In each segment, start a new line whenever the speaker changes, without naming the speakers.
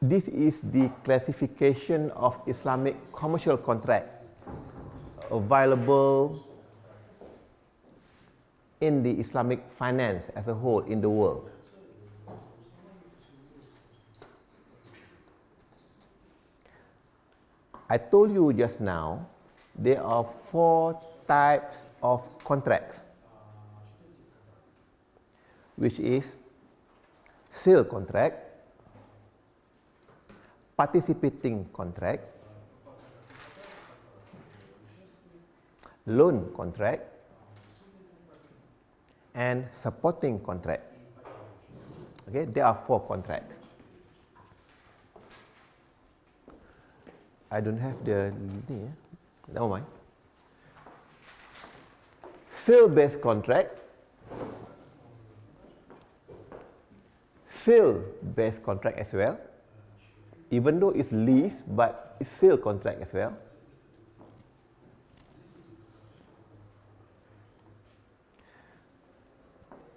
This is the classification of Islamic commercial contract available in the Islamic finance as a whole in the world. I told you just now there are 4 types of contracts, which is sale contract, participating contract, loan contract, and supporting contract. Okay, there are 4 contracts. I don't have the never mind. Sale-based contract, sale-based contract as well, even though it's lease, but it's sale contract as well.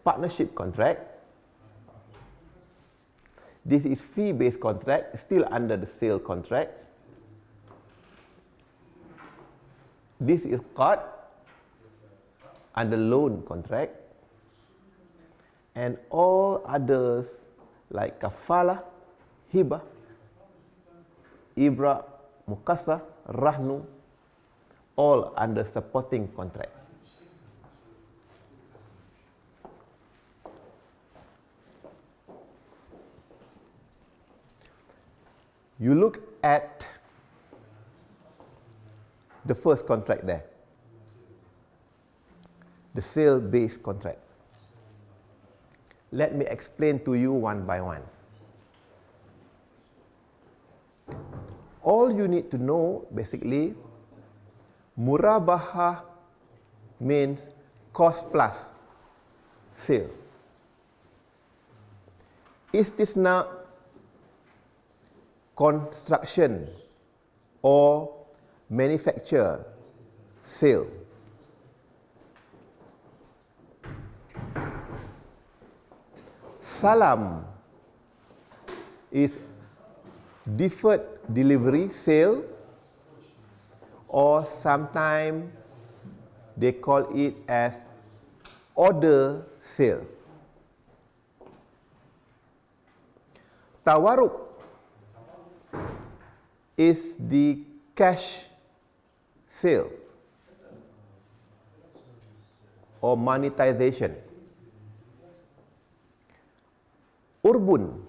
Partnership contract. This is fee-based contract, still under the sale contract. This is qard under loan contract, and all others like kafala, hibah, ibra, mukasa, rahnu, all under supporting contract. You look at the first contract there, the sale-based contract. Let me explain to you one by one. All you need to know, basically, murabaha means cost plus sale. Istisna, construction or manufacture sale. Salam is deferred delivery sale, or sometimes they call it as order sale. Tawaruk is the cash sale or monetization. Urbun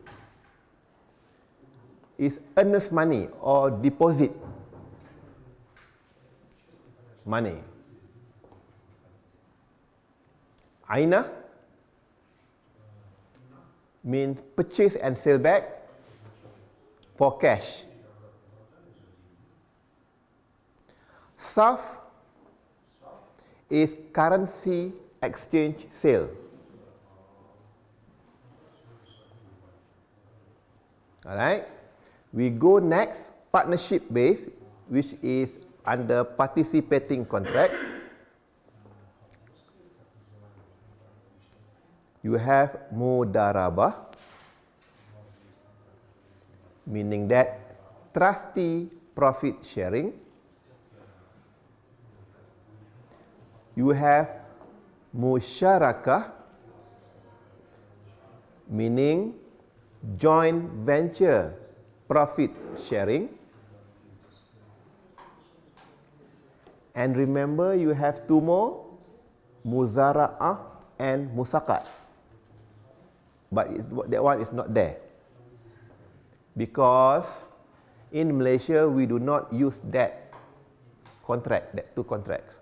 is earnest money or deposit money. Aina means purchase and sell back for cash. Saf is currency exchange sale. Alright, we go next, partnership based, which is under participating contract. You have mudarabah, meaning that trustee profit sharing. You have musyarakah, meaning joint venture profit sharing. And remember, you have 2 more, muzara'ah and musakat. But that one is not there, because in Malaysia we do not use that contract, that 2 contracts.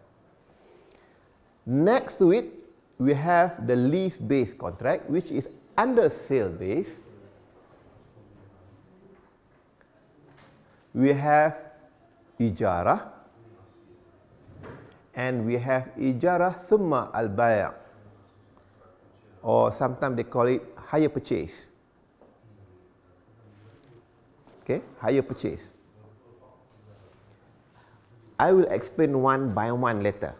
Next to it, we have the lease-based contract, which is under sale-based. We have ijarah, and we have ijarah thumma al-bay', or sometimes they call it hire purchase. Okay, hire purchase. I will explain one by one later.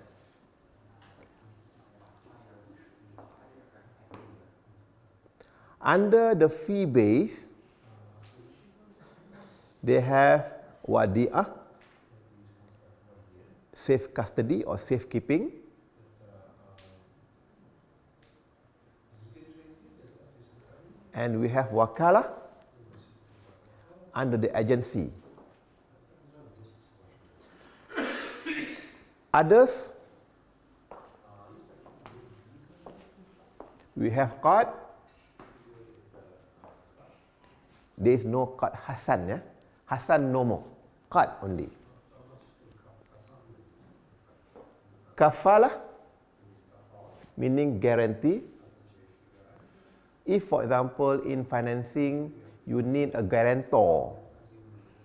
Under the fee base, They have wadi'ah, safe custody or safekeeping. And we have wakalah under the agency. Others, we have qad. There is no qad hasan, ya. Hasan no more. Qad only. Kafalah, meaning guarantee. If, for example, in financing, you need a guarantor,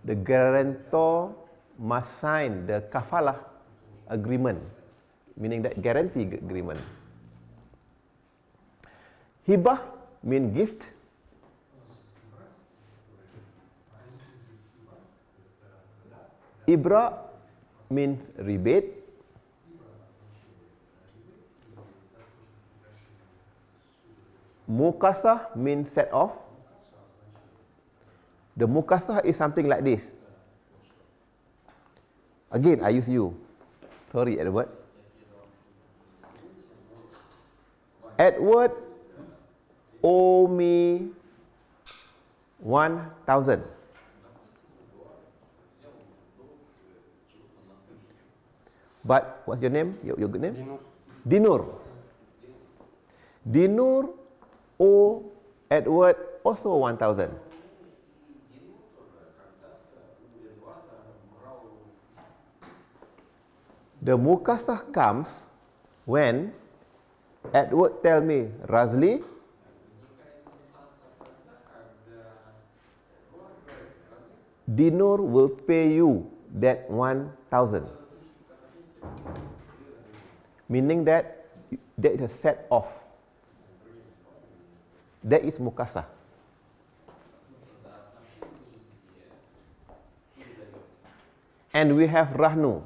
the guarantor must sign the kafalah agreement, meaning that guarantee agreement. Hibah means gift. Ibra means rebate. Mukasah means set off. The mukasah is something like this. Again, I use you. Sorry, Edward. Edward owe me 1,000. But what's your name? Your good name? Dinur. Dinur owe Edward also 1,000. The mukasah comes when Edward tell me, Razli, Dinur will pay you that 1,000. Meaning that there is a set off. That is mukasah. And we have rahnu.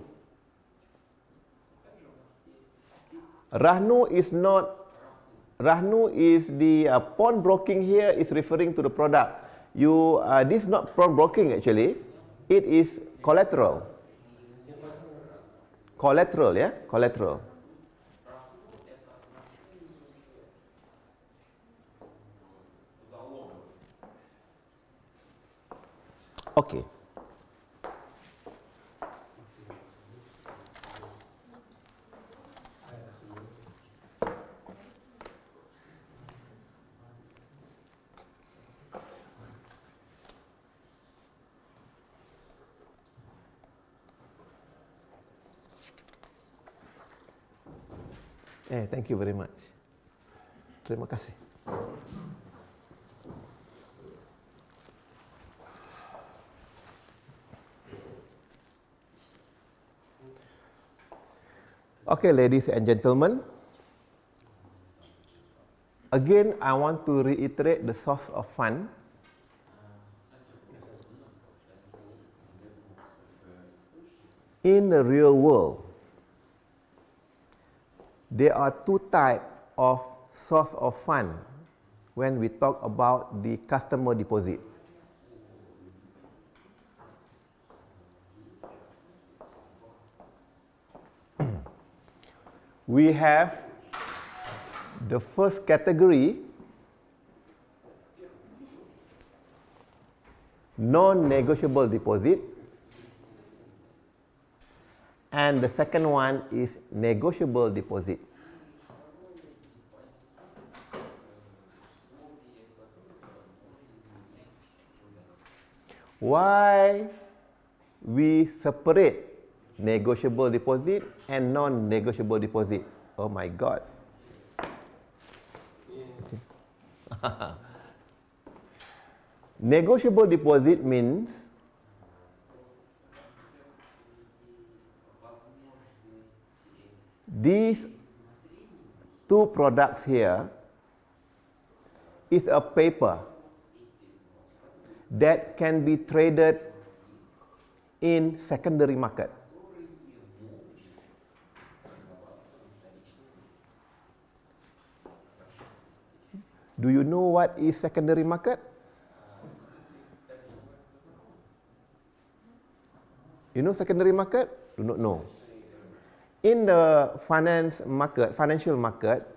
Rahnu is the pawnbroking here is referring to the product. This is not pawnbroking actually. It is collateral. Collateral, yeah? Collateral. Okay. Thank you very much. Terima kasih. Okay, ladies and gentlemen. Again, I want to reiterate the source of fund. In the real world, there are two types of source of fund when we talk about the customer deposit. We have the first category, non-negotiable deposit, and the second one is negotiable deposit. Why we separate negotiable deposit and non-negotiable deposit? Oh my God. Okay. Negotiable deposit means these two products here is a paper that can be traded in secondary market. Do you know what is secondary market? You know secondary market? Do not know. In the financial market,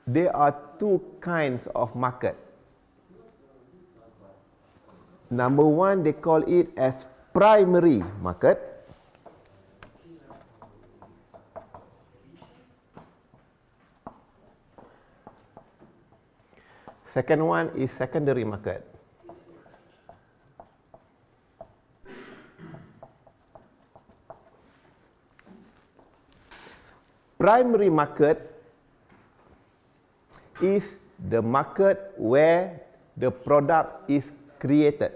there are two kinds of market. Number one, they call it as primary market. Second one is secondary market. Primary market is the market where the product is created.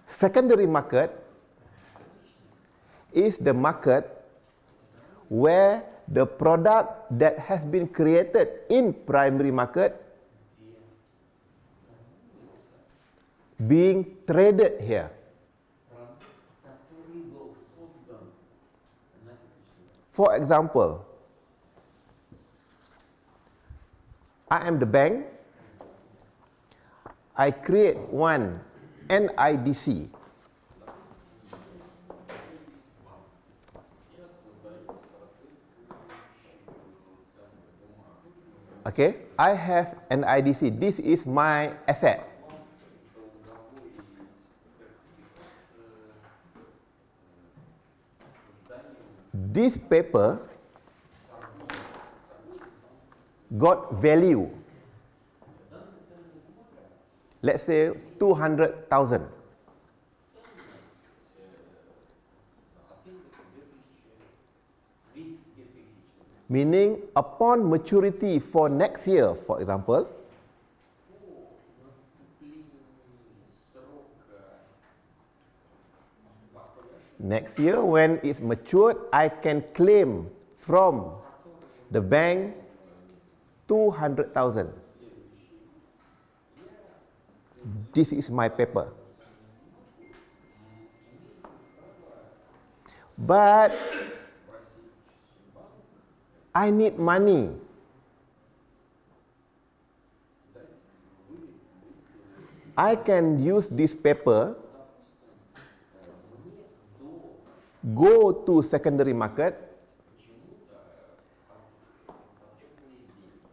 Secondary market is the market where the product that has been created in primary market being traded here. For example, I am the bank. I create one NIDC. Okay, I have an IDC. This is my asset. This paper got value. Let's say 200,000. Meaning upon maturity for next year, for example, next year when it's matured, I can claim from the bank 200,000. This is my paper. But I need money. I can use this paper, go to secondary market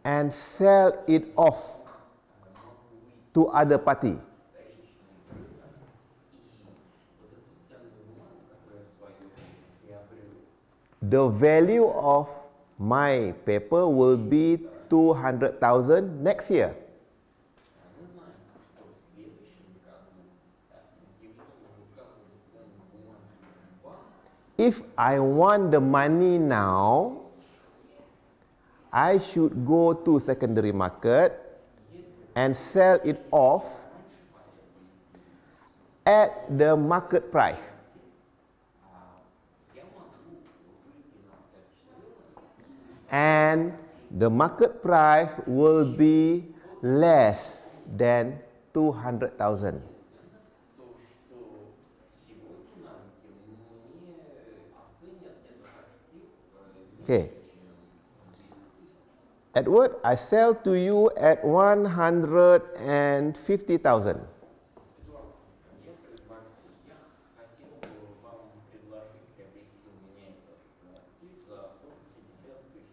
and sell it off to other party. The value of my paper will be 200,000 next year. If I want the money now, I should go to secondary market and sell it off at the market price. And the market price will be less than 200,000. Okay. Edward, I sell to you at 150,000.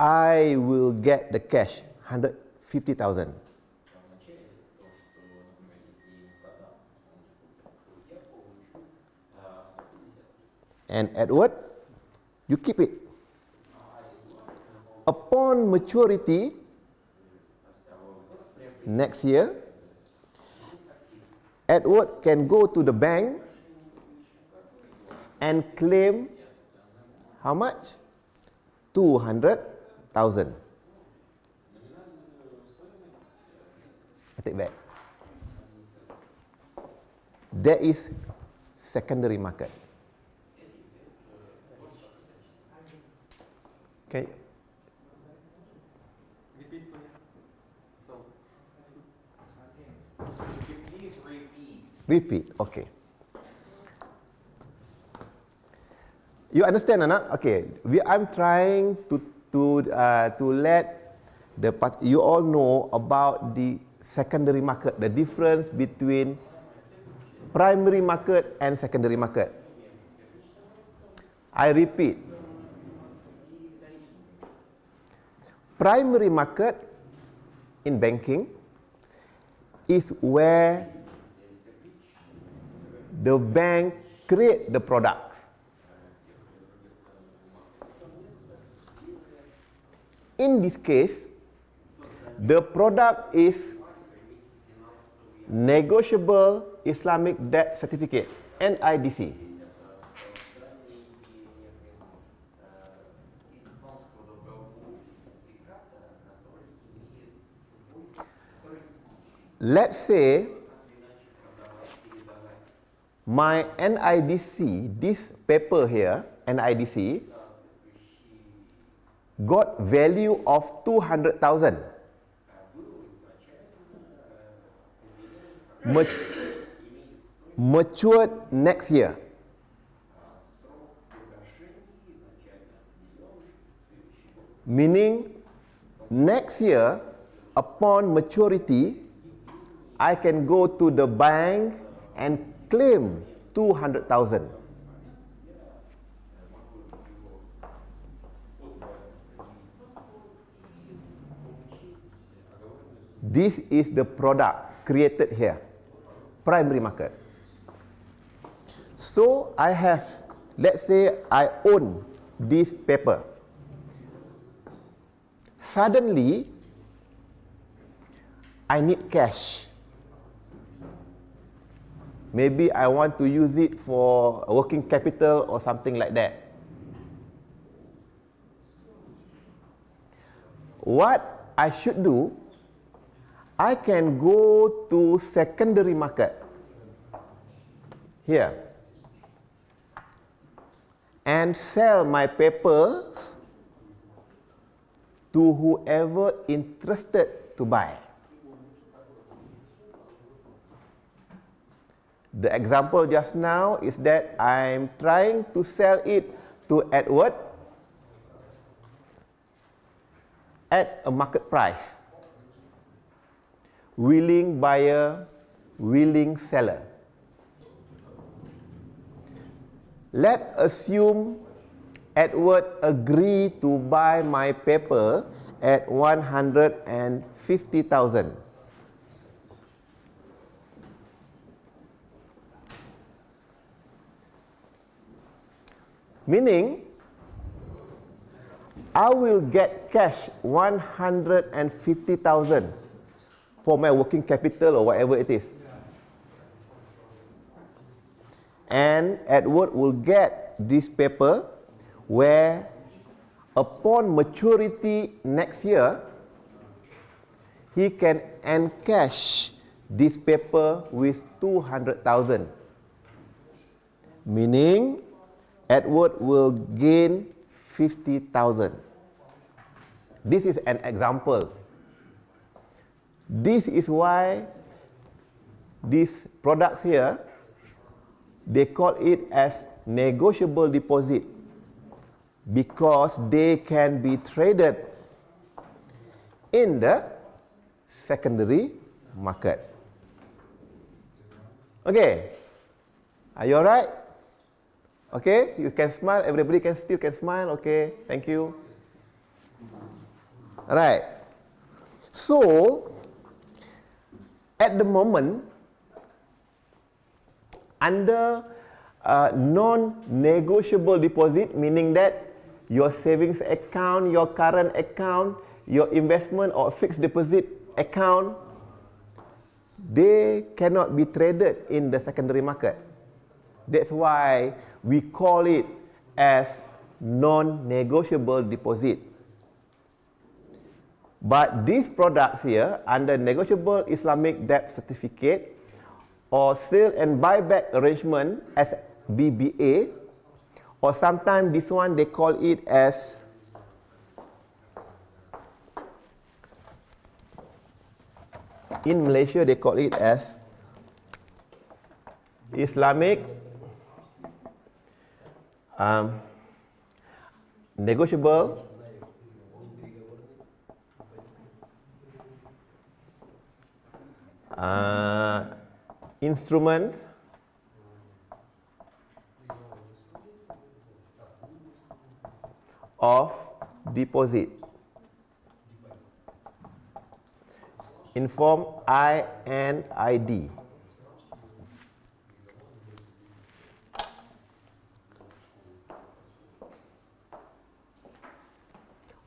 I will get the cash, 150,000. And Edward, you keep it. Upon maturity, next year, Edward can go to the bank and claim how much? 200,000. I take back. That is secondary market. Okay.
Please repeat.
Repeat. Okay. You understand or not? Okay. I'm trying to let You all know about the secondary market, the difference between primary market and secondary market. I repeat, primary market in banking is where the bank create the products. In this case, the product is negotiable Islamic debt certificate, NIDC. Let's say my NIDC, this paper here, NIDC, got value of 200,000. Matured next year. Meaning, next year, upon maturity, I can go to the bank and claim 200,000. This is the product created here, primary market. So I have, let's say I own this paper. Suddenly, I need cash. Maybe I want to use it for working capital or something like that. What I should do, I can go to secondary market here and sell my papers to whoever interested to buy. The example just now is that I'm trying to sell it to Edward at a market price. Willing buyer, willing seller. Let's assume Edward agreed to buy my paper at 150,000. Meaning, I will get cash 150,000 for my working capital or whatever it is. And Edward will get this paper where upon maturity next year, he can encash this paper with 200,000. Meaning, Edward will gain 50,000. This is an example. This is why these products here, they call it as negotiable deposit, because they can be traded in the secondary market. Okay, are you alright? Okay, you can smile, everybody still can smile, okay, thank you. Alright, so at the moment, under non-negotiable deposit, meaning that your savings account, your current account, your investment or fixed deposit account, they cannot be traded in the secondary market. That's why we call it as non-negotiable deposit. But these products here, under negotiable Islamic debt certificate or sale and buyback arrangement as BBA, or sometimes this one they call it as in Malaysia they call it as Islamic negotiable instruments of deposit in form I and ID.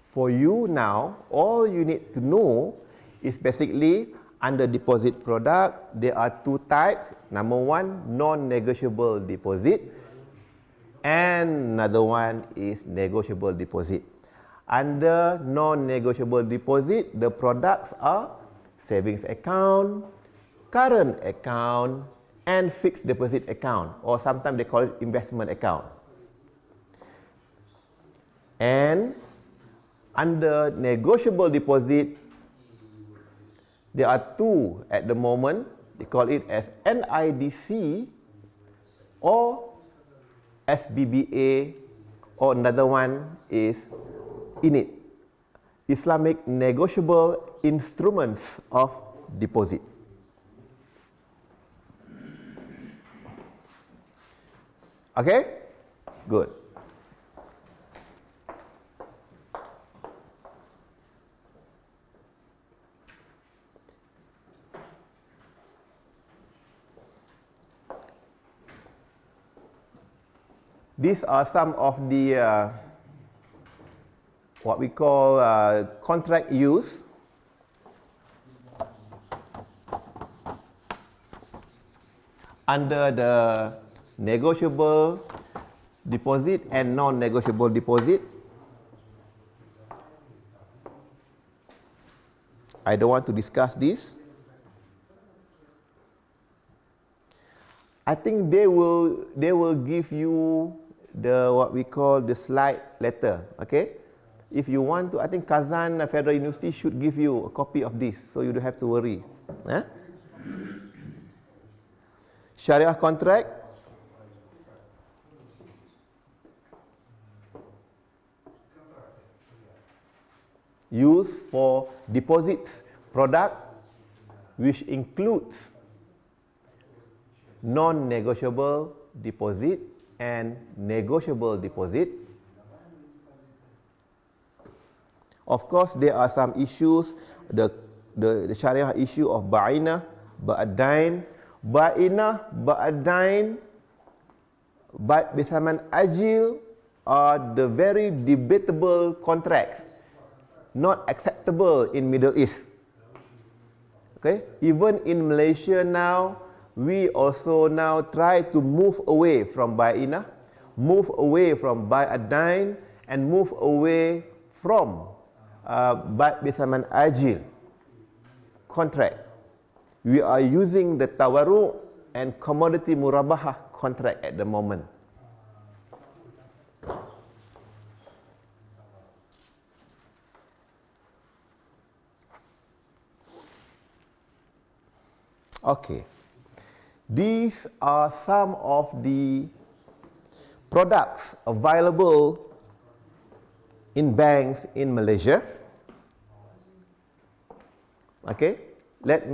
For you now, all you need to know is basically under deposit product, there are two types. Number one, non-negotiable deposit, and another one is negotiable deposit. Under non-negotiable deposit, the products are savings account, current account, and fixed deposit account, or sometimes they call it investment account. And under negotiable deposit, there are two at the moment. They call it as NIDC or SBBA, or another one is INIT, Islamic Negotiable Instruments of Deposit. Okay? Good. These are some of the what we call contract use. Under the negotiable deposit and non-negotiable deposit. I don't want to discuss this. I think they will give you the what we call the slide letter. Okay, if you want to, I think Kazan Federal University should give you a copy of this, so you don't have to worry. Syariah contract, used for deposits product which includes non-negotiable deposit and negotiable deposit. Of course, there are some issues, the Sharia issue of ba'inah, ba'adain, ba'inah, ba'adain, ba'id bisaman ajil are the very debatable contracts, not acceptable in Middle East. Okay, even in Malaysia now, we also now try to move away from ba'inah, move away from ba'adain, and move away from ba'id bisaman ajil contract. We are using the tawarru and commodity murabahah contract at the moment. Okay. These are some of the products available in banks in Malaysia. Okay, let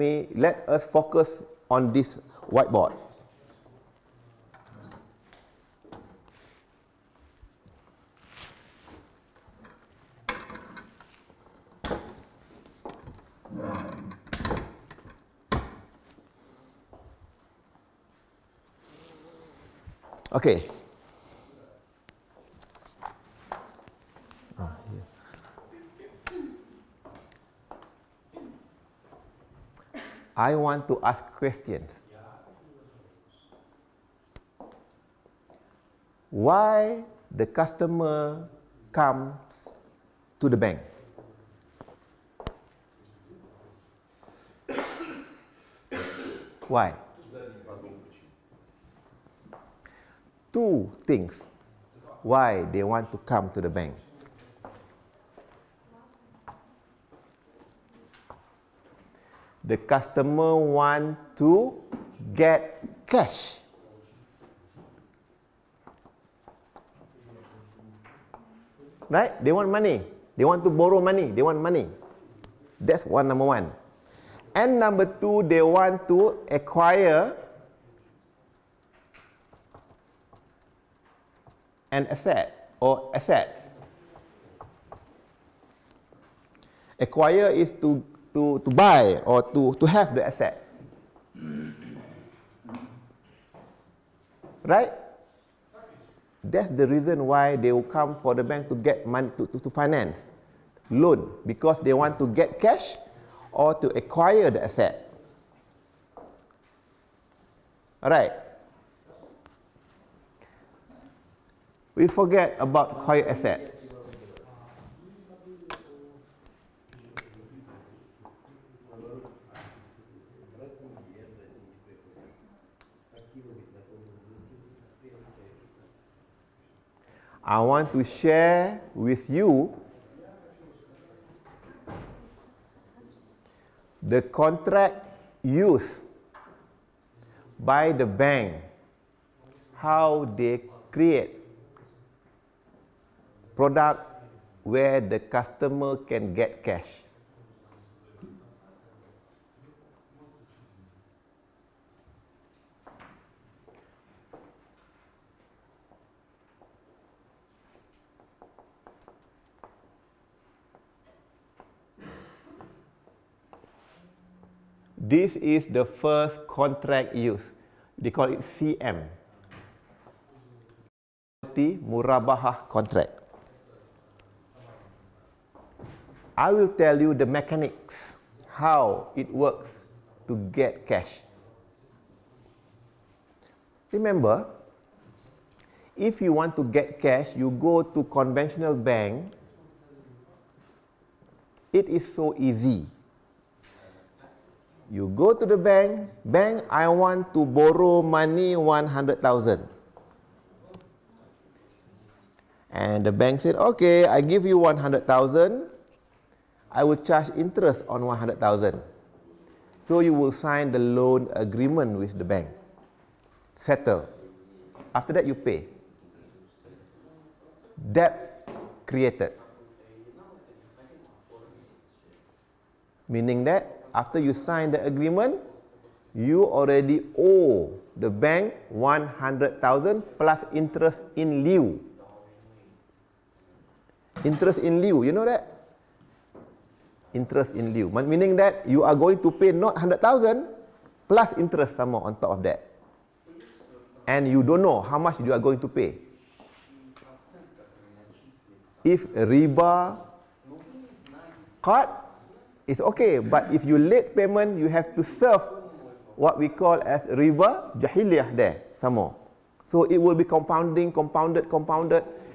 us focus on this whiteboard. Okay. I want to ask questions. Why the customer comes to the bank? Why? Two things why they want to come to the bank. The customer want to get cash. Right? They want money. They want to borrow money. They want money. That's number one. And number two, they want to acquire an asset or assets. Acquire is to buy or to have the asset. Right? That's the reason why they will come for the bank to get money to finance, loan, because they want to get cash or to acquire the asset. Alright. We forget about acquire asset. I want to share with you the contract used by the bank, how they create product where the customer can get cash. This is the first contract used. They call it CM. Murabahah contract. I will tell you the mechanics, how it works to get cash. Remember, if you want to get cash, you go to conventional bank. It is so easy. You go to the bank, I want to borrow money 100,000. And the bank said, okay, I give you 100,000. I will charge interest on 100,000. So you will sign the loan agreement with the bank. Settle. After that you pay. Debt created. Meaning that after you sign the agreement, you already owe the bank 100,000 plus interest in lieu. Interest in lieu, you know that? Interest in lieu, meaning that you are going to pay not 100,000 plus interest some more on top of that. And you don't know how much you are going to pay. If riba card, it's okay, but if you late payment, you have to serve what we call as riba jahiliyah there, some more. So it will be compounded.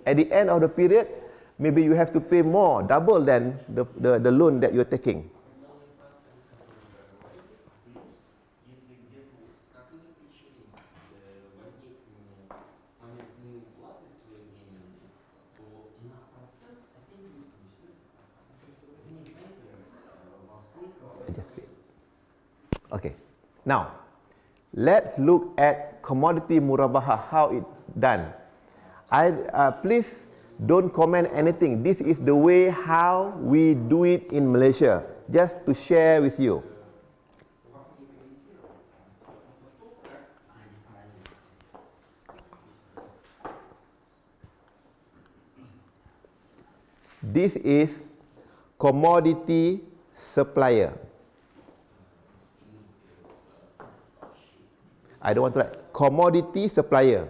At the end of the period, maybe you have to pay more, double than the loan that you're taking. Okay, now let's look at commodity murabaha, how it's done. Please don't comment anything. This is the way how we do it in Malaysia, just to share with you. This is commodity supplier. I don't want to write commodity supplier.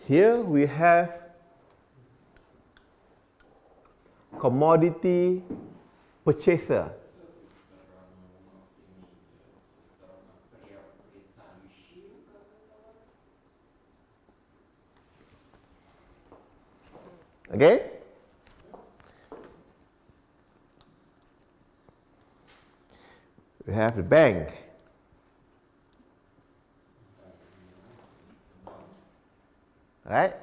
Here we have commodity purchaser. Okay? We have the bank. Right?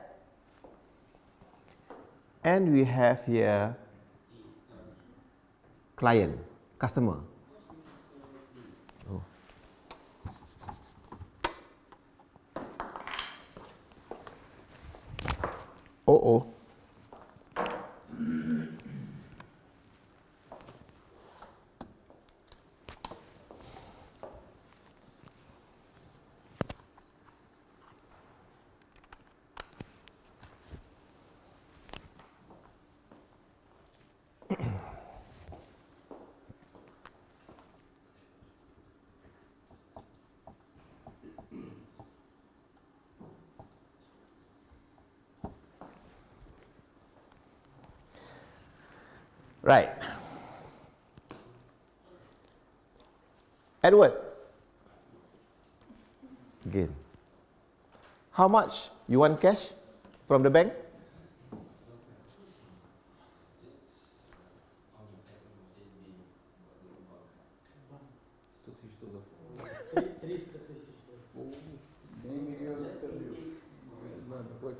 And we have here client, customer. Oh. Oh. Right. Edward. Again. How much you want cash from the bank?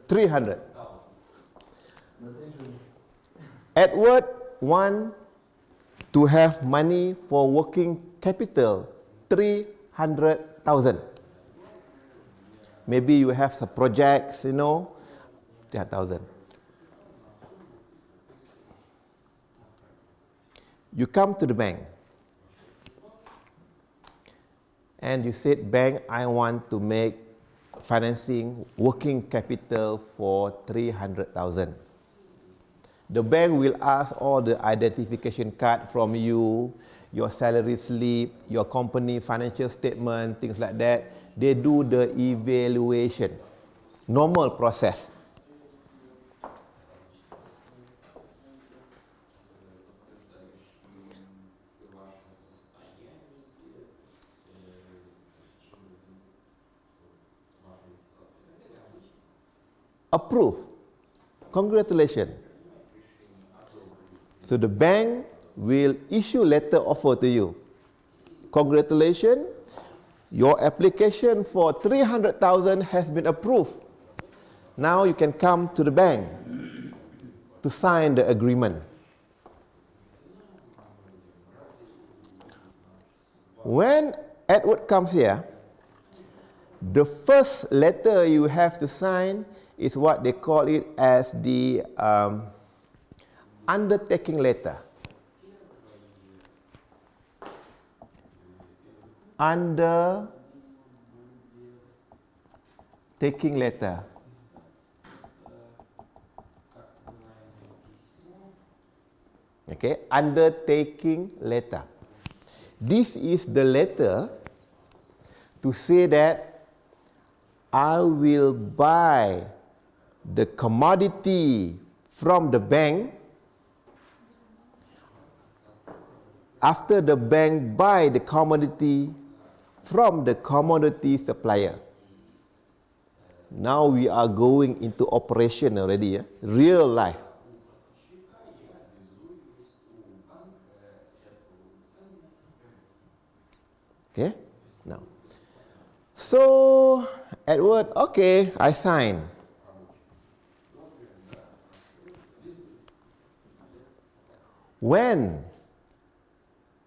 $300. Edward want to have money for working capital, 300,000. Maybe you have some projects, 300,000. You come to the bank and you said, bank, I want to make financing working capital for 300,000. The bank will ask all the identification card from you, your salary slip, your company financial statement, things like that. They do the evaluation. Normal process. Approved. Congratulations. So the bank will issue letter offer to you. Congratulations, your application for 300,000 has been approved. Now you can come to the bank to sign the agreement. When Edward comes here, the first letter you have to sign is what they call it as the undertaking letter. Undertaking letter. Okay, undertaking letter. This is the letter to say that I will buy the commodity from the bank after the bank buy the commodity from the commodity supplier. Now we are going into operation already, real life. Okay, now. So, Edward, okay, I sign. When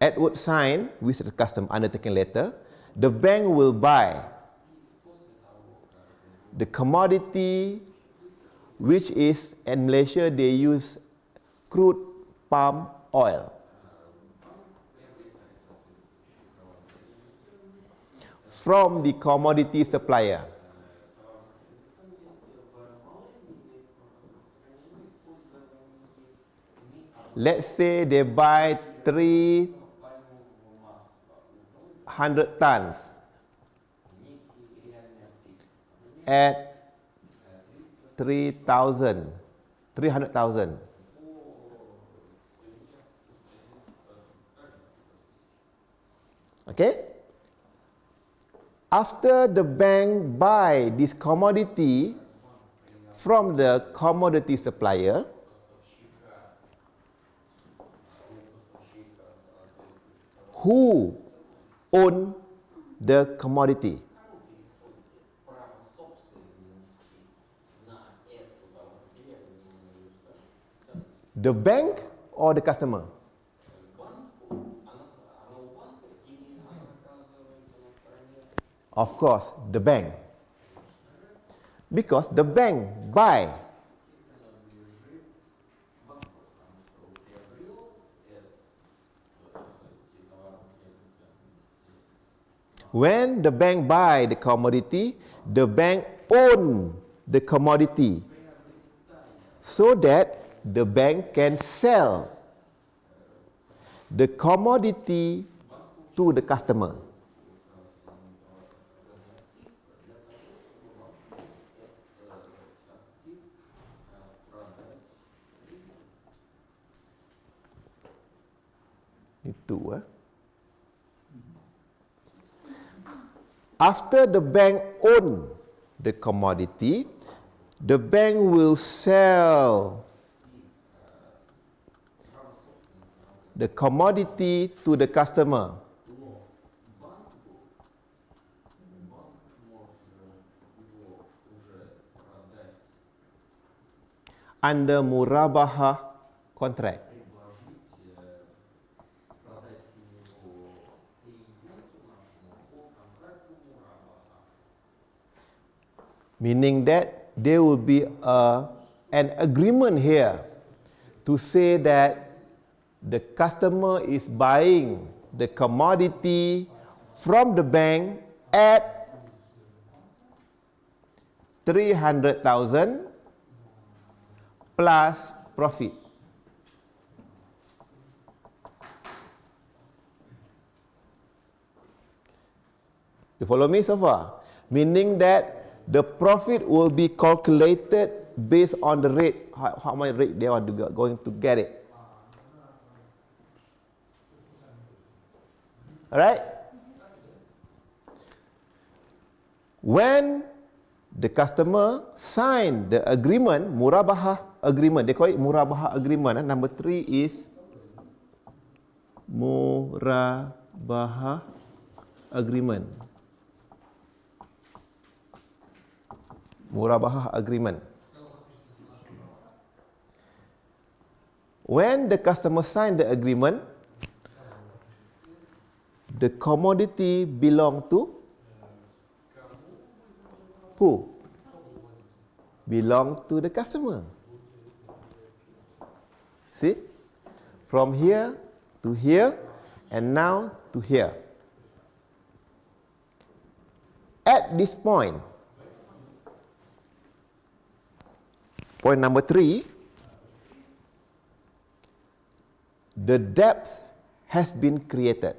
Edward sign with the custom undertaking letter, the bank will buy the commodity, which is in Malaysia they use crude palm oil. From the commodity supplier. Let's say they buy 300 tons at 300,000. Okay? After the bank buy this commodity from the commodity supplier, who own the commodity? The bank or the customer? Of course, the bank. Because the bank buy When the bank buy the commodity, the bank own the commodity so that the bank can sell the commodity to the customer. Itu. After the bank own the commodity, the bank will sell the commodity to the customer. Under murabaha contract. Meaning that there will be an agreement here to say that the customer is buying the commodity from the bank at 300,000 plus profit. You follow me so far? Meaning that the profit will be calculated based on the rate, how much rate they are going to get it. Alright? When the customer sign the agreement, murabaha agreement, they call it murabaha agreement. Number 3 is murabaha agreement. Murabaha agreement. When the customer sign the agreement, the commodity belong to who? Belong to the customer. See? From here to here and now to here. At this point, point number 3, the debt has been created.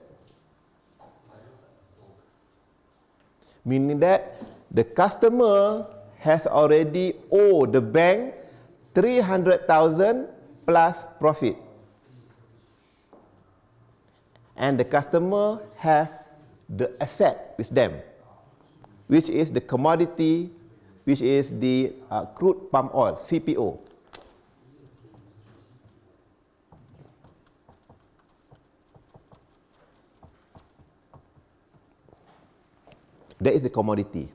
Meaning that the customer has already owed the bank 300,000 plus profit. And the customer have the asset with them, which is the commodity, which is the crude palm oil, CPO. That is the commodity.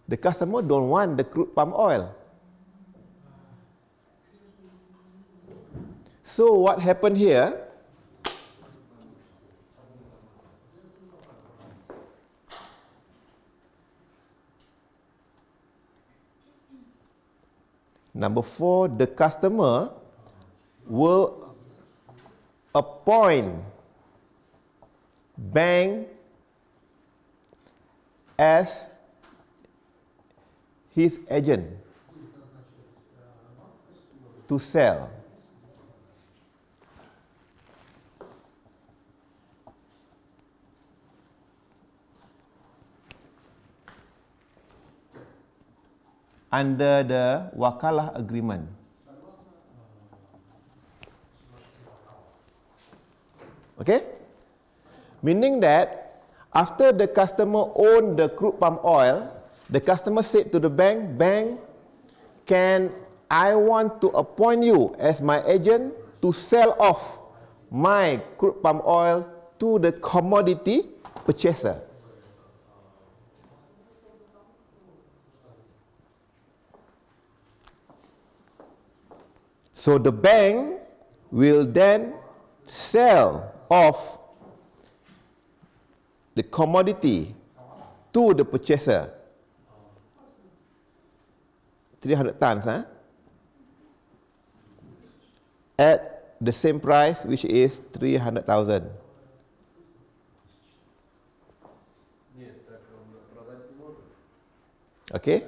The customer don't want the crude palm oil. So what happened here? Number 4, the customer will appoint bank as his agent to sell. Under the wakalah agreement. Okay? Meaning that after the customer owned the crude palm oil, the customer said to the bank, I want to appoint you as my agent to sell off my crude palm oil to the commodity purchaser. So the bank will then sell off the commodity to the purchaser. 300 tons, at the same price, which is 300,000. Okay?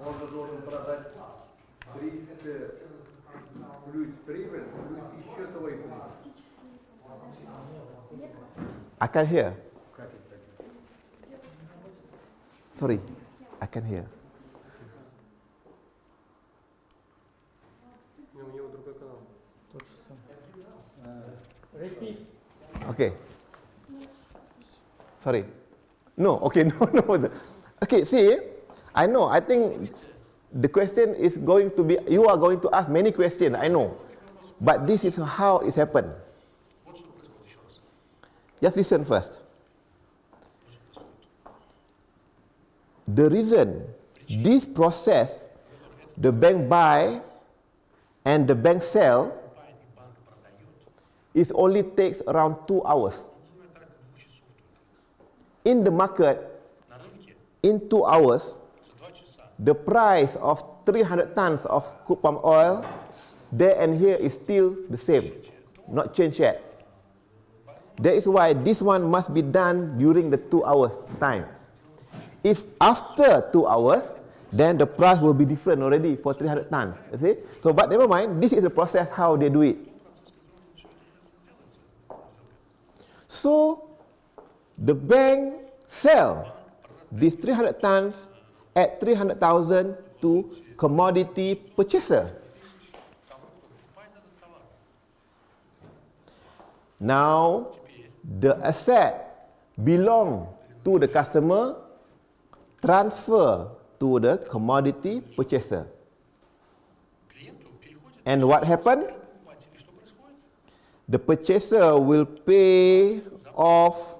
Он же должен продать 300 плюс прибыль, плюс еще свой прибыль.
I can't hear. Sorry, I can't hear.
У него другой канал.
Тот же самый. Repeat.
Okay. Sorry. No, okay, no. Okay, see, I know, I think the question is going to be, you are going to ask many questions, I know. But this is how it happened. Just listen first. The reason this process, the bank buy and the bank sell, it only takes around 2 hours. In the market, in 2 hours, the price of 300 tons of crude palm oil, there and here is still the same, not changed yet. That is why this one must be done during the 2 hours time. If after 2 hours, then the price will be different already for 300 tons. You see? So, but never mind, this is the process how they do it. So, the bank sell these 300 tons at 300,000 to commodity purchaser. Now, the asset belong to the customer, transfer to the commodity purchaser. And what happened? The purchaser will pay off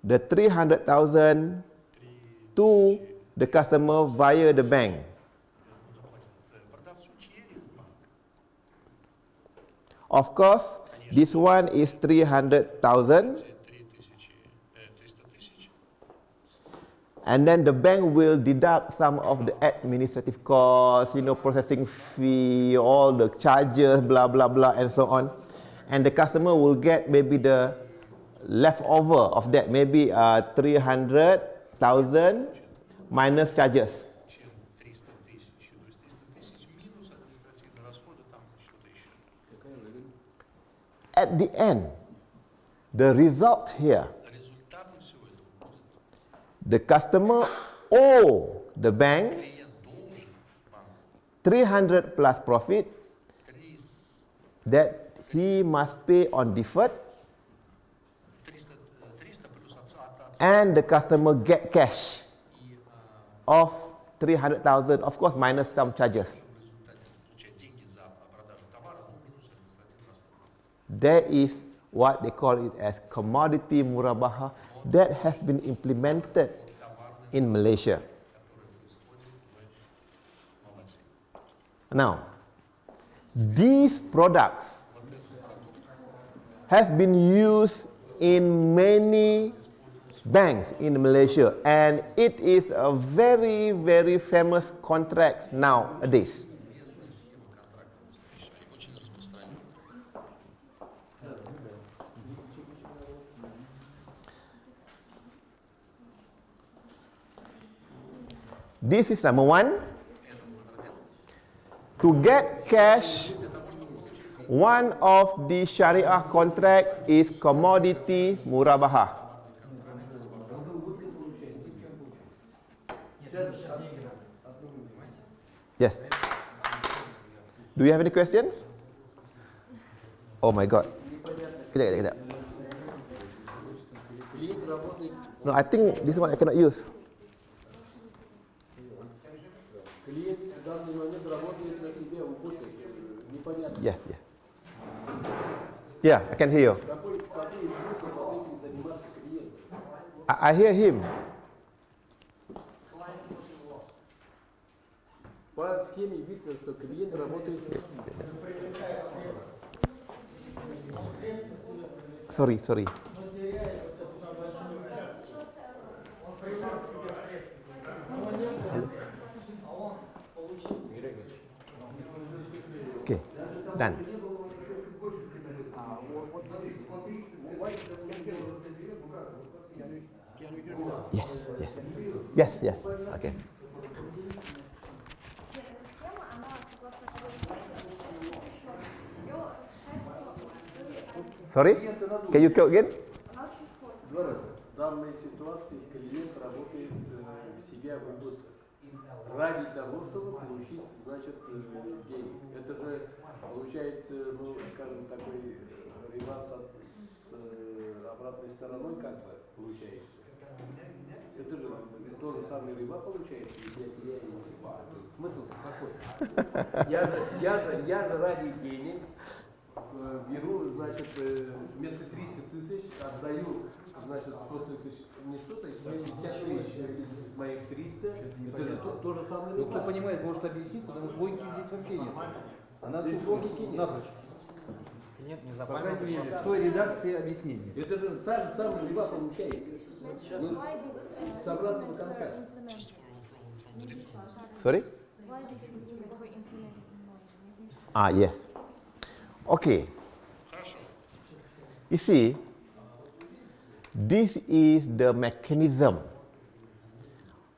the 300,000 to the customer via the bank. Of course, this one is 300,000. And then the bank will deduct some of the administrative costs, processing fee, all the charges, blah, blah, blah, and so on. And the customer will get maybe the leftover of that, maybe 300,000 minus charges. At the end, the result here, the customer owe the bank 300 plus profit that he must pay on deferred, and the customer get cash of 300,000, of course minus some charges. That is what they call it as commodity murabaha that has been implemented in Malaysia. Now, these products has been used in many banks in Malaysia, and it is a very, very famous contract nowadays. This is number one. To get cash, one of the Sharia contract is commodity murabaha. Yes. Do you have any questions? Oh my God. Kejap. No, I think this one I cannot use. Yes. Yeah, I can hear you. I hear him.
По схеме видно, что клиент работает.
Sorry. Done. Yes, yes. Yes, yes. Okay. Sorry? Can you go again?
Два раза. В данной ситуации клиент работает себя в убыток ради того, чтобы получить, значит, денег. Это же получается, ну, скажем, такой риба с обратной стороной, как бы получается. Это же то же самое риба получается, если я ему риба. Смысл какой? Я же ради денег беру, значит, вместо 300 тысяч отдаю, значит, 100 тысяч, не 100 тысяч, а 50 тысяч из моих 300. Это же то же самое.
Ну, кто понимает, может объяснить, потому что логики здесь вообще нет. Она здесь логики нет. Напрочь.
Клиент не
По крайней мере,
запомнил.
в той редакции объяснения.
Это же та же самая риба получается. Ну, с обратного конца.
Sorry? Ah, yes. Okay. You see, this is the mechanism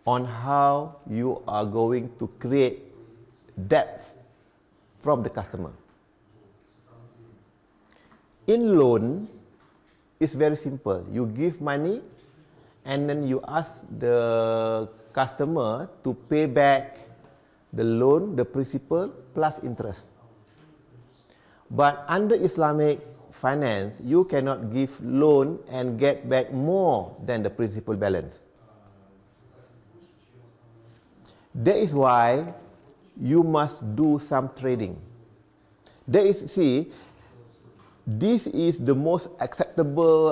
on how you are going to create debt from the customer. In loan, it's very simple. You give money and then you ask the customer to pay back the loan, the principal plus interest. But under Islamic finance, you cannot give loan and get back more than the principal balance. That is why you must do some trading. This is the most acceptable,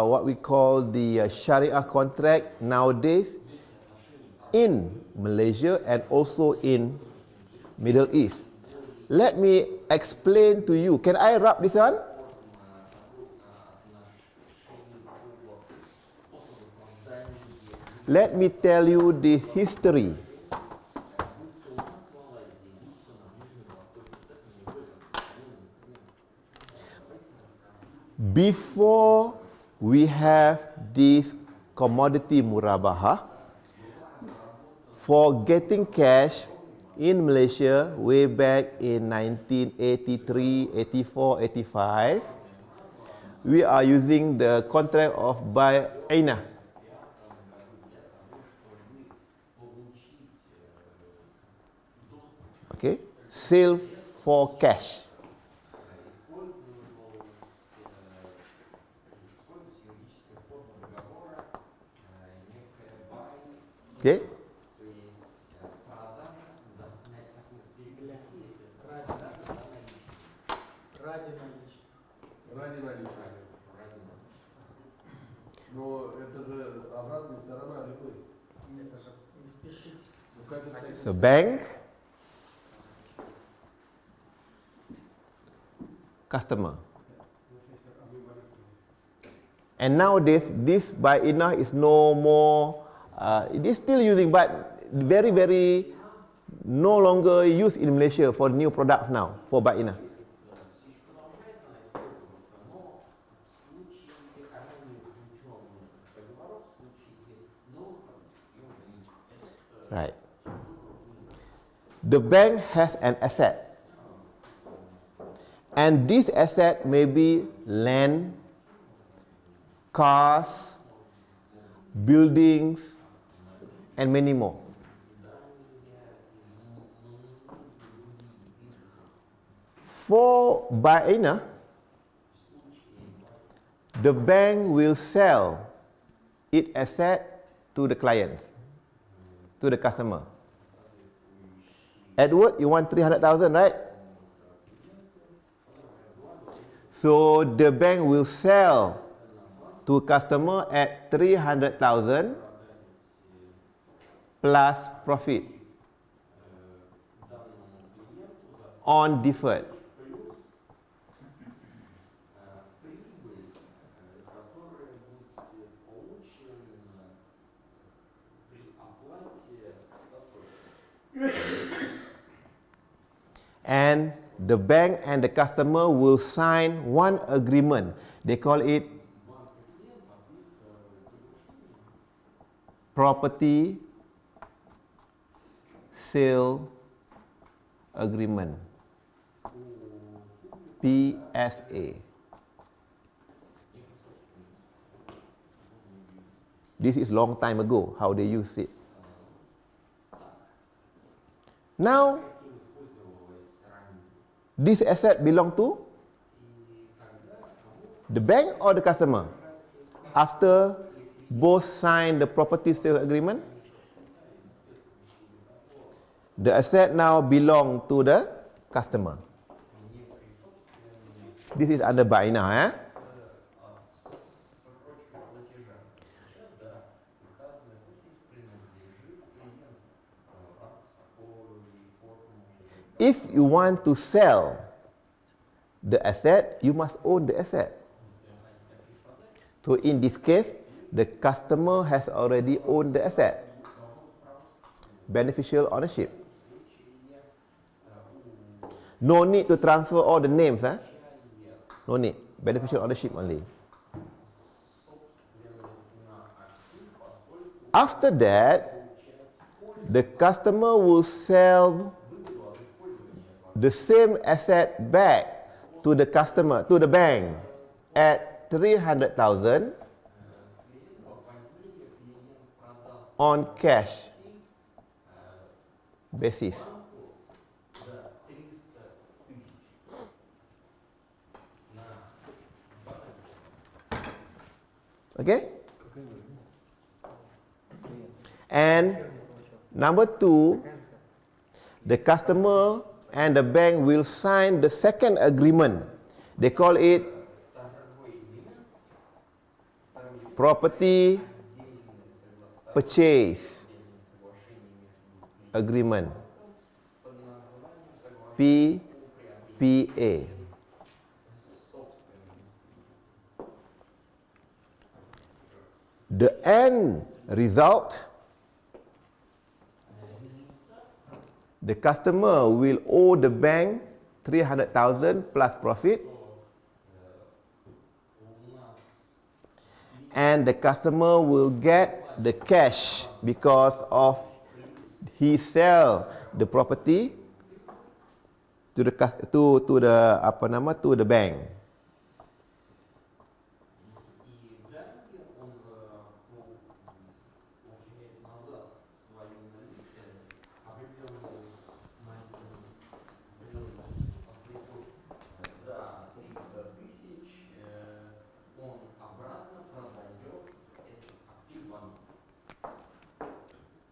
what we call the Sharia contract nowadays in Malaysia and also in Middle East. Let me explain to you. Can I rub this on? Let me tell you the history. Before we have this commodity murabaha, for getting cash in Malaysia way back in 1983, 84, 85, we are using the contract of bai'inah. Okay, sale for cash. Okay.
Ради наличия. Но это же обратная сторона рыбы.
Это же не спешить.
Ну, как это?
So bank, customer. And nowadays, this bai'inah is no more, it is still using, but very, very no longer used in Malaysia for new products now, for bai'inah. Right. The bank has an asset. And this asset may be land, cars, buildings, and many more. For bai'inah, the bank will sell its asset to the clients, to the customer. Edward, you want 300,000, right? So the bank will sell to customer at 300,000 plus profit on deferred. and the bank and the customer will sign one agreement. They call it property sale agreement, PSA. This is long time ago how they use it. Now this asset belong to the bank or the customer? After both sign the property sale agreement, the asset now belong to the customer. This is under Bainah, If you want to sell the asset, you must own the asset. So in this case, the customer has already owned the asset. Beneficial ownership. No need to transfer all the names, No need. Beneficial ownership only. After that, the customer will sell the same asset back to the customer, to the bank, at 300,000 on cash basis. Okay? And number 2, the customer and the bank will sign the second agreement. They call it property purchase agreement, PPA. The end result, the customer will owe the bank 300,000 plus profit, and the customer will get the cash because of he sell the property to the to the bank.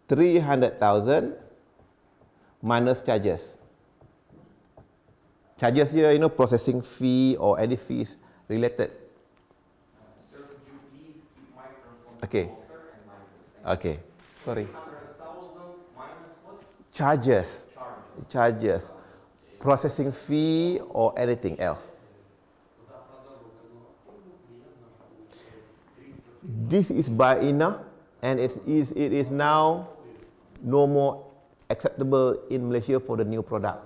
$300,000 minus charges. Charges here, processing fee or any fees related.
Sir, could you please keep microphone
Okay.
closer and microphone?
Okay. Sorry.
300,000 minus what?
Charges.
Charges.
Charges. Processing fee or anything else. This is Bainah, and it is now no more acceptable in Malaysia for the new product,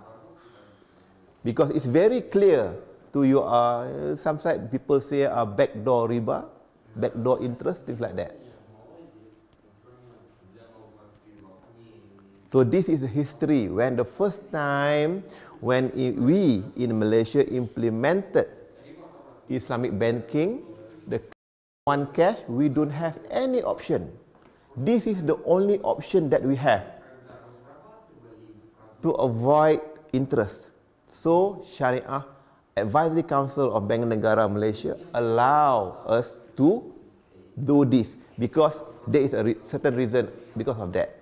because it's very clear to you. Some side people say backdoor riba, backdoor interest, things like that. So this is the history when the first time when we in Malaysia implemented Islamic banking, the one cash, we don't have any option. This is the only option that we have to avoid interest. So Syariah Advisory Council of Bank Negara Malaysia allow us to do this because there is a certain reason because of that.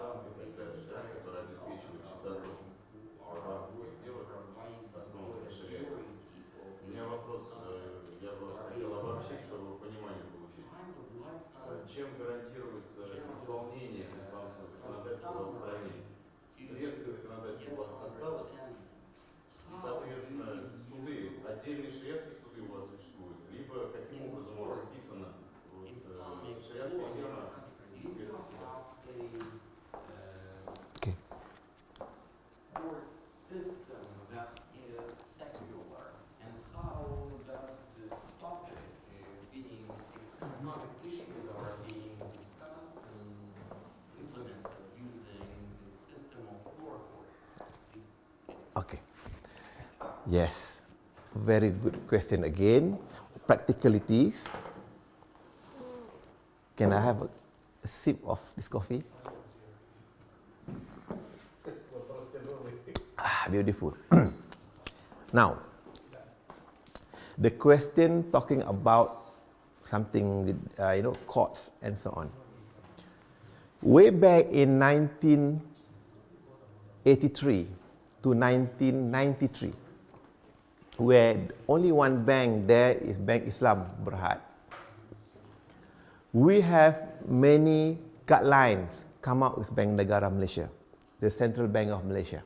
банк и так далее, да, которые обеспечивают чистоту банковских сделок, основанных на шариате. У меня вопрос, я бы хотел обобщить, чтобы понимание получить. Чем гарантируется исполнение исламского законодательства в стране? Советское законодательство у вас осталось? И, соответственно, суды, отдельные шариатские суды у вас существуют, либо каким образом у вас записана шариатская тема?
Okay.
Court system that is secular, and how does this topic being Islamic issues are being discussed and implemented using the system of lower courts?
Okay. Yes. Very good question again. Practicalities. Can I have a sip of this coffee? Beautiful. Now, the question talking about something with, courts and so on. Way back in 1983 to 1993, where only one bank there is Bank Islam Berhad. We have many guidelines come out with Bank Negara Malaysia, the Central Bank of Malaysia.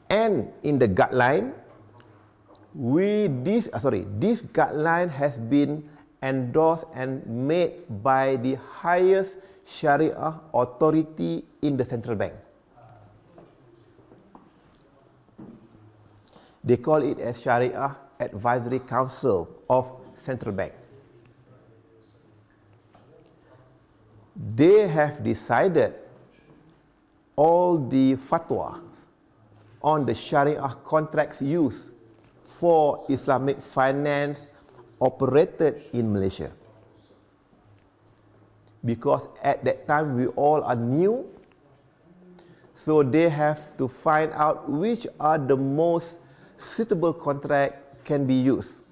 And in the guideline, this guideline has been endorsed and made by the highest Sharia authority in the central bank. They call it as Sharia Advisory Council of Central Bank. They have decided all the fatwa on the Sharia contracts used for Islamic finance operated in Malaysia. Because at that time we all are new, so they have to find out which are the most suitable contract can be used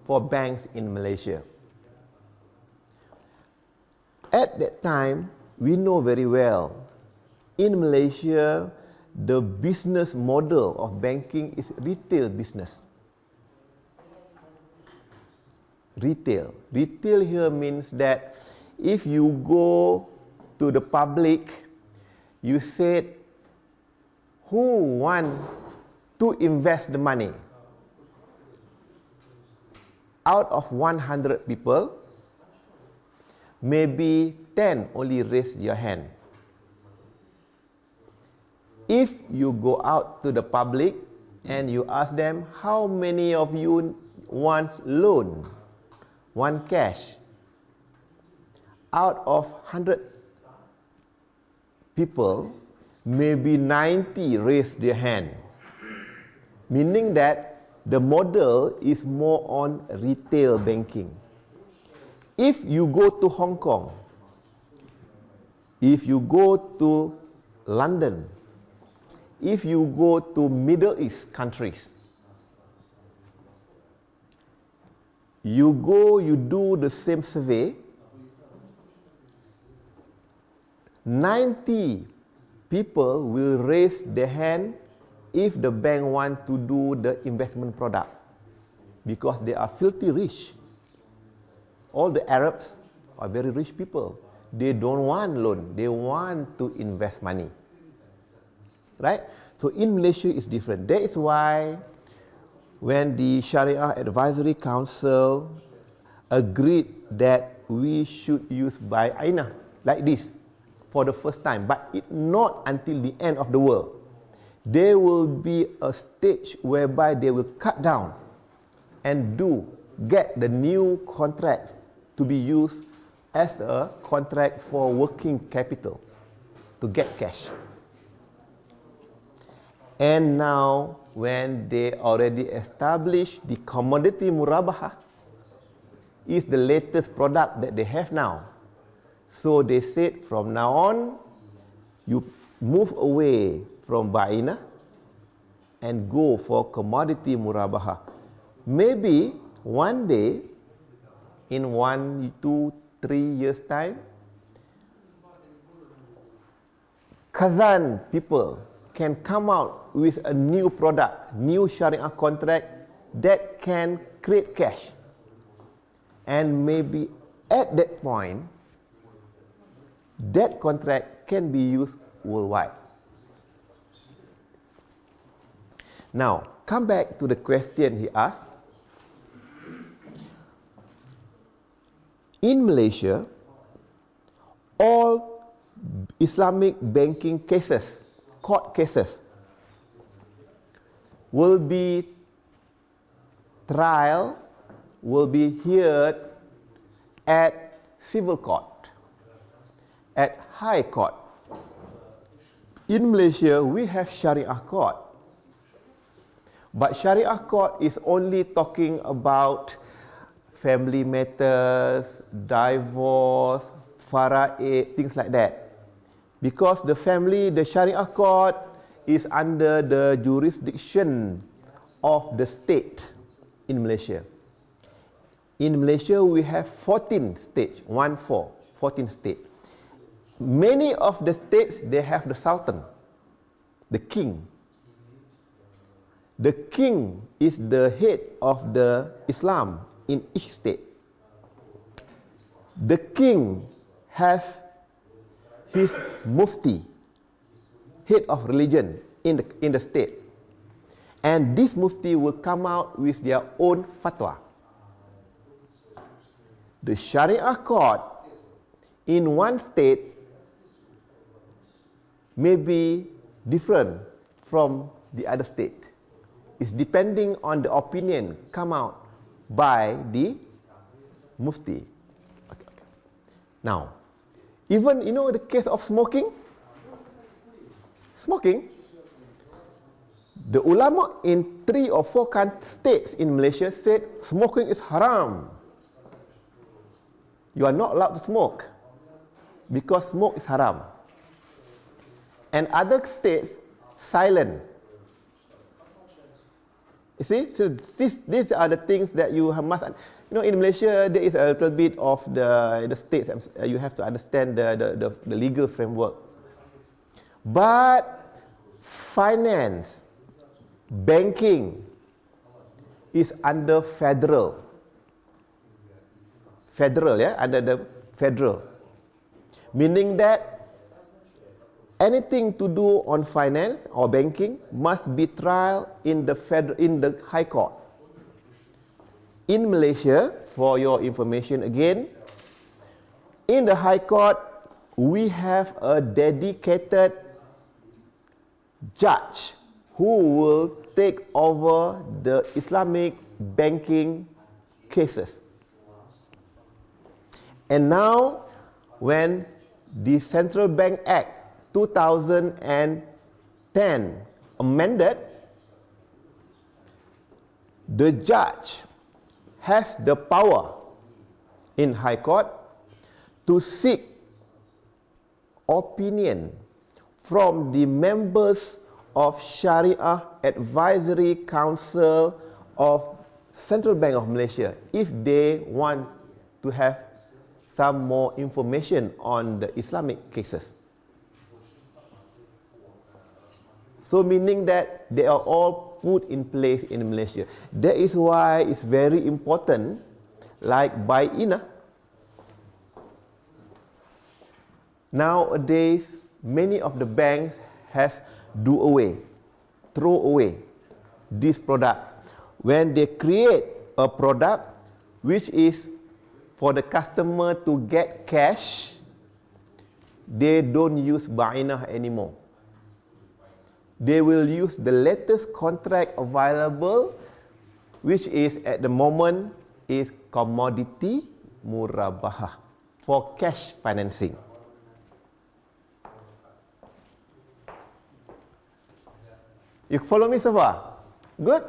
for banks in Malaysia. At that time, we know very well, in Malaysia, the business model of banking is retail business. Retail. Retail here means that if you go to the public, you said, who want to invest the money? Out of 100 people, maybe 10 only raise your hand. If you go out to the public and you ask them, how many of you want loan, want cash? Out of 100 people, maybe 90 raise their hand. Meaning that the model is more on retail banking. If you go to Hong Kong, if you go to London, if you go to Middle East countries, you do the same survey, 90 people will raise their hand if the bank want to do the investment product, because they are filthy rich. All the Arabs are very rich people. They don't want loan, they want to invest money. Right? So in Malaysia it's different. That is why when the Sharia Advisory Council agreed that we should use Bai'inah like this for the first time, but it not until the end of the world. There will be a stage whereby they will cut down and get the new contract to be used as a contract for working capital to get cash. And now when they already established the commodity murabaha is the latest product that they have now. So they said from now on, you move away from Ba'ina and go for commodity murabaha. Maybe one day, in 1, 2, 3 years time, Kazan people can come out with a new product, new Sharia contract that can create cash. And maybe at that point, that contract can be used worldwide. Now, come back to the question he asked. In Malaysia, all Islamic banking cases, court cases, will be trial, will be heard at civil court, at high court. In Malaysia, we have Sharia court. But Sharia court is only talking about family matters, divorce, faraid, things like that. Because the Sharia court is under the jurisdiction of the state in Malaysia. In Malaysia, we have 14 states, 14 states. Many of the states, they have the sultan, the king. The king is the head of the Islam in each state. The king has his mufti, head of religion in the state. And this mufti will come out with their own fatwa. The Sharia court in one state may be different from the other state. It's depending on the opinion come out by the mufti. Okay. Now, even the case of smoking, the ulama in 3 or 4 states in Malaysia said smoking is haram. You are not allowed to smoke because smoke is haram. And other states silent. You see, so these are the things that you must. In Malaysia there is a little bit of the states. You have to understand the legal framework. But finance, banking is under federal. Under the federal. Meaning that anything to do on finance or banking must be trial in the high court. In Malaysia, for your information again, in the high court, we have a dedicated judge who will take over the Islamic banking cases. And now, when the Central Bank Act 2010 amended, the judge has the power in High Court to seek opinion from the members of Sharia Advisory Council of Central Bank of Malaysia if they want to have some more information on the Islamic cases. So meaning that they are all put in place in Malaysia. That is why it's very important, like buy-in. Nowadays, many of the banks has throw away these products. When they create a product which is for the customer to get cash, they don't use buy-in anymore. They will use the latest contract available, which is at the moment is commodity murabahah for cash financing. You follow me so far? Good?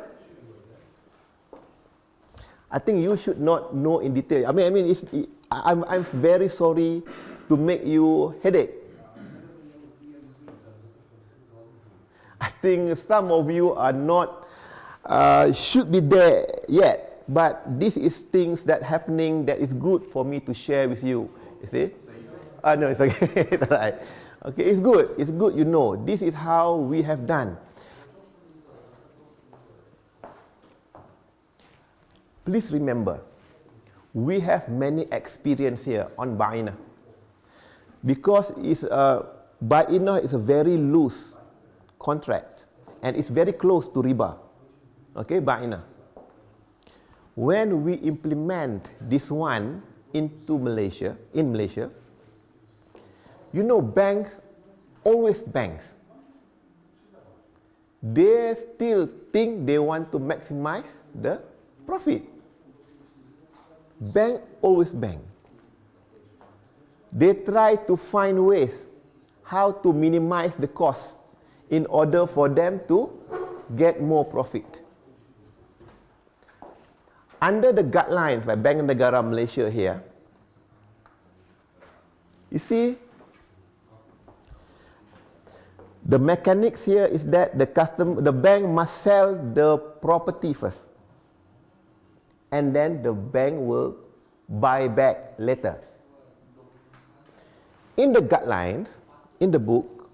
I think you should not know in detail. I'm very sorry to make you headache. I think some of you are not, should be there yet. But this is things that happening that is good for me to share with you. You see? No, it's okay. It's all right. Okay, it's good. It's good you know. This is how we have done. Please remember, we have many experience here on Ba'inah. Because Ba'inah is a very loose contract and it's very close to riba. Okay, Ba'inah. When we implement this one into Malaysia, in Malaysia, you know, banks, always banks, they still think they want to maximize the profit. Bank, always bank. They try to find ways how to minimize the cost in order for them to get more profit. Under the guidelines by Bank Negara Malaysia here, you see, the mechanics here is that the bank must sell the property first, and then the bank will buy back later. In the guidelines, in the book,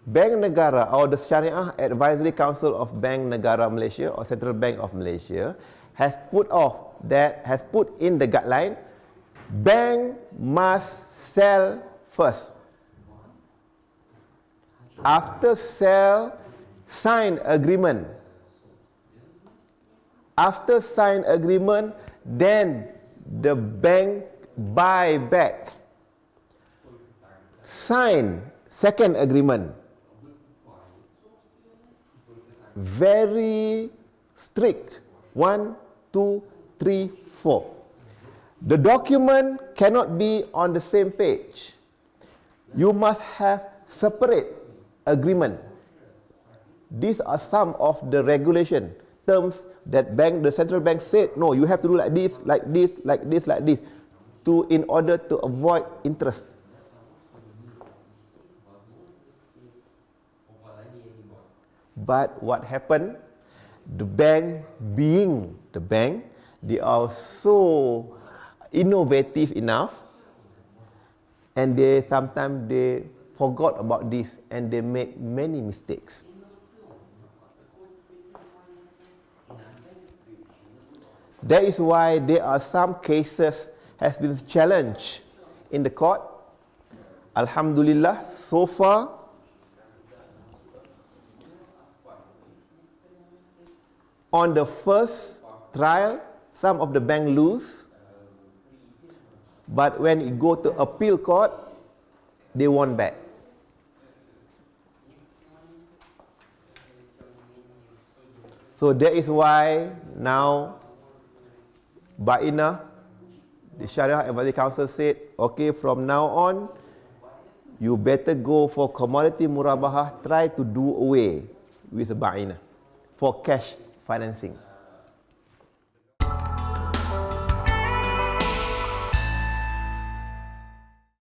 Bank Negara or the Syariah Advisory Council of Bank Negara Malaysia or Central Bank of Malaysia has put in the guideline, bank must sell first. After sell, sign agreement. After sign agreement, then the bank buy back. Sign second agreement. Very strict. 1, 2, 3, 4. The document cannot be on the same page. You must have separate agreement. These are some of the regulation terms that the central bank said, no, you have to do like this, like this, like this, like this, in order to avoid interest. But what happened? The bank, being the bank, they are so innovative enough, and sometimes they forgot about this and they make many mistakes. That is why there are some cases has been challenged in the court. Alhamdulillah, so far, on the first trial, some of the bank lose, but when it go to appeal court, they won back. So that is why now Ba'inah, the Sharia Advisory Council said, okay, from now on, you better go for commodity murabahah, try to do away with Ba'inah for cash financing.